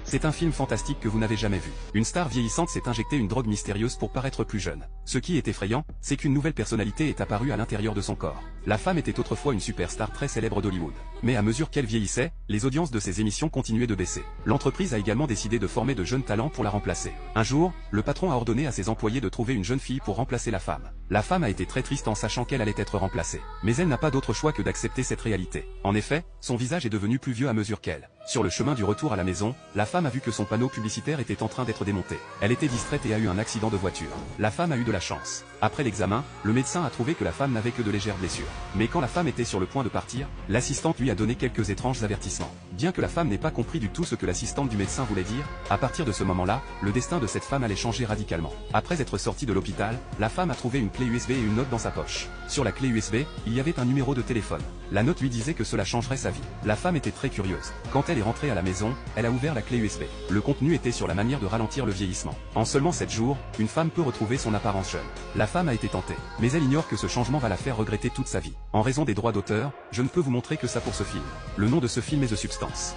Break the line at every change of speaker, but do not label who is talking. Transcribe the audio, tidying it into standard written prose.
C'est un film fantastique que vous n'avez jamais vu. Une star vieillissante s'est injecté une drogue mystérieuse pour paraître plus jeune. Ce qui est effrayant, c'est qu'une nouvelle personnalité est apparue à l'intérieur de son corps. La femme était autrefois une superstar très célèbre d'Hollywood. Mais à mesure qu'elle vieillissait, les audiences de ses émissions continuaient de baisser. L'entreprise a également décidé de former de jeunes talents pour la remplacer. Un jour, le patron a ordonné à ses employés de trouver une jeune fille pour remplacer la femme. La femme a été très triste en sachant qu'elle allait être remplacée. Mais elle n'a pas d'autre choix que d'accepter cette réalité. En effet, son visage est devenu plus vieux à mesure qu'elle. Sur le chemin du retour à la maison, la femme a vu que son panneau publicitaire était en train d'être démonté. Elle était distraite et a eu un accident de voiture. La femme a eu de la chance. Après l'examen, le médecin a trouvé que la femme n'avait que de légères blessures. Mais quand la femme était sur le point de partir, l'assistante lui a donné quelques étranges avertissements. Bien que la femme n'ait pas compris du tout ce que l'assistante du médecin voulait dire, à partir de ce moment-là, le destin de cette femme allait changer radicalement. Après être sortie de l'hôpital, la femme a trouvé une clé USB et une note dans sa poche. Sur la clé USB, il y avait un numéro de téléphone. La note lui disait que cela changerait sa vie. La femme était très curieuse. Quand elle est rentrée à la maison, elle a ouvert la clé USB. Le contenu était sur la manière de ralentir le vieillissement. En seulement 7 jours, une femme peut retrouver son apparence jeune. La femme a été tentée, mais elle ignore que ce changement va la faire regretter toute sa vie. En raison des droits d'auteur, je ne peux vous montrer que ça pour ce film. Le nom de ce film est The Substance.